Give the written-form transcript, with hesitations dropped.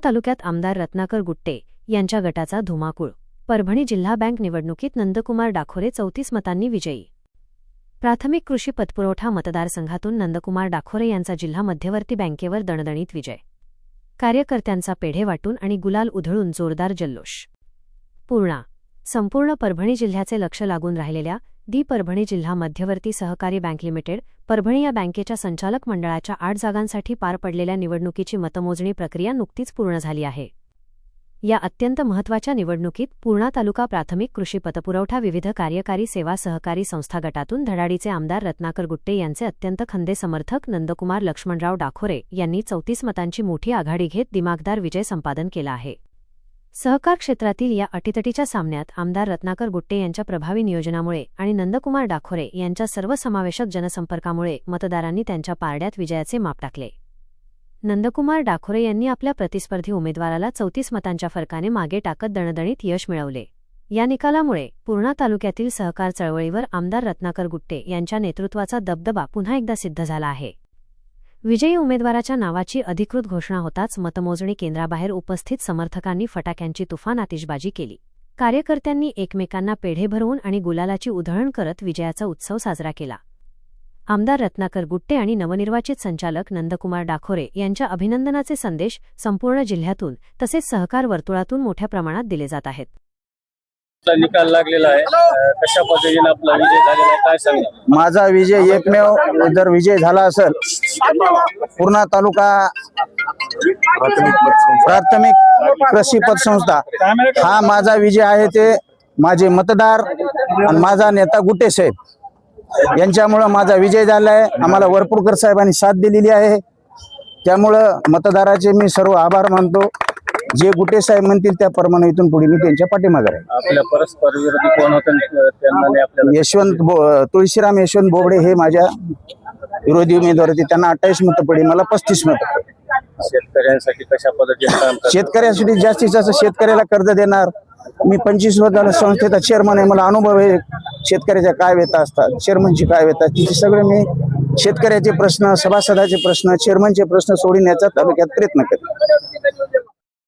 तालुक्यात आमदार रत्नाकर गुट्टे यांच्या गटाचा धुमाकूळ। परभणी जिल्हा बँक निवडणुकीत नंदकुमार डाखोरे 34 मतांनी विजयी। प्राथमिक कृषी पतपुरवठा मतदारसंघातून नंदकुमार डाखोरे यांचा जिल्हा मध्यवर्ती बँकेवर दणदणीत विजय। कार्यकर्त्यांचा पेढे वाटून आणि गुलाल उधळून जोरदार जल्लोष। पूर्णा संपूर्ण परभणी जिल्ह्याचे लक्ष लागून राहिलेल्या परभणी जिल्हा मध्यवर्ती सहकारी बँक लिमिटेड परभणी या बँकेच्या संचालक मंडळाच्या 8 जागांसाठी पार पडलेल्या निवडणुकीची मतमोजणी प्रक्रिया नुकतीच पूर्ण झाली आहे। या अत्यंत महत्त्वाच्या निवडणुकीत पूर्णा तालुका प्राथमिक कृषी पतपुरवठा विविध कार्यकारी सेवा सहकारी संस्था गटातून धडाडीचे आमदार रत्नाकर गुट्टे यांचे अत्यंत खंदे समर्थक नंदकुमार लक्ष्मणराव डाखोरे यांनी 34 मतांची मोठी आघाडी घेत दिमागदार विजय संपादन केला आहे। सहकार क्षेत्रातील या अटीतटीच्या सामन्यात आमदार रत्नाकर गुट्टे यांच्या प्रभावी नियोजनामुळे आणि नंदकुमार डाखोरे यांच्या सर्वसमावेशक जनसंपर्कामुळे मतदारांनी त्यांच्या पारड्यात विजयाचे माप टाकले। नंदकुमार डाखोरे यांनी आपल्या प्रतिस्पर्धी उमेदवाराला 34 मतांच्या फरकाने मागे टाकत दणदणीत यश मिळवले। या निकालामुळे पूर्णा तालुक्यातील सहकार चळवळीवर आमदार रत्नाकर गुट्टे यांच्या नेतृत्वाचा दबदबा पुन्हा एकदा सिद्ध झाला आहे। विजयी उमेदवाराच्या नावाची अधिकृत घोषणा होताच मतमोजणी केंद्राबाहेर उपस्थित समर्थकांनी फटाक्यांची तुफान आतिषबाजी केली। कार्यकर्त्यांनी एकमेकांना पेढे भरवून आणि गुलालाची उधळण करत विजयाचा उत्सव साजरा केला। आमदार रत्नाकर गुट्टे आणि नवनिर्वाचित संचालक नंदकुमार डाखोरे यांच्या अभिनंदनाचे संदेश संपूर्ण जिल्ह्यातून तसेच सहकार वर्तुळातून मोठ्या प्रमाणात दिले जात आहेत। निकाल लागलेला आहे, कशा पद्धतीने आपला विजय झालेला आहे काय सांगा? माझा विजय एकमेव जर विजय झाला असेल पूर्णा तालुका प्राथमिक कृषी पतसंस्था हा माझा विजय आहे। ते माझे मतदार आणि माझा नेता गुट्टे साहेब यांच्यामुळे माझा विजय झाला आहे। आम्हाला वरपुडकर साहेबांनी साथ दिलेली आहे, त्यामुळे मतदाराचे मी सर्व आभार मानतो। जे गुट्टे साहेब म्हणतील त्याप्रमाणे इथून पुढे मी त्यांच्या पाठीमागे आहे। आपल्या परस्पर विरोधी कोण होते त्यांना आपल्याला तुळशीराम यशवंत बोबडे हे माझ्या विरोधी उमेदवार होते, त्यांना 28 मतं पडली, मला 35 मतं। शेतकऱ्यांसाठी कशा पद्धतीने काम करतात? शेतकऱ्यांसाठी जास्तीत जास्त शेतकऱ्याला कर्ज देणार। मी 25 वर्षाला संस्थेचा चेअरमन आहे, मला अनुभव आहे शेतकऱ्याच्या काय व्यथा असतात, चेअरमनची काय व्यथा असतात, तिथे सगळे मी शेतकऱ्याचे प्रश्न, सभासदाचे प्रश्न, चेअरमनचे प्रश्न सोडविण्याचा तालुक्यात प्रयत्न करतो।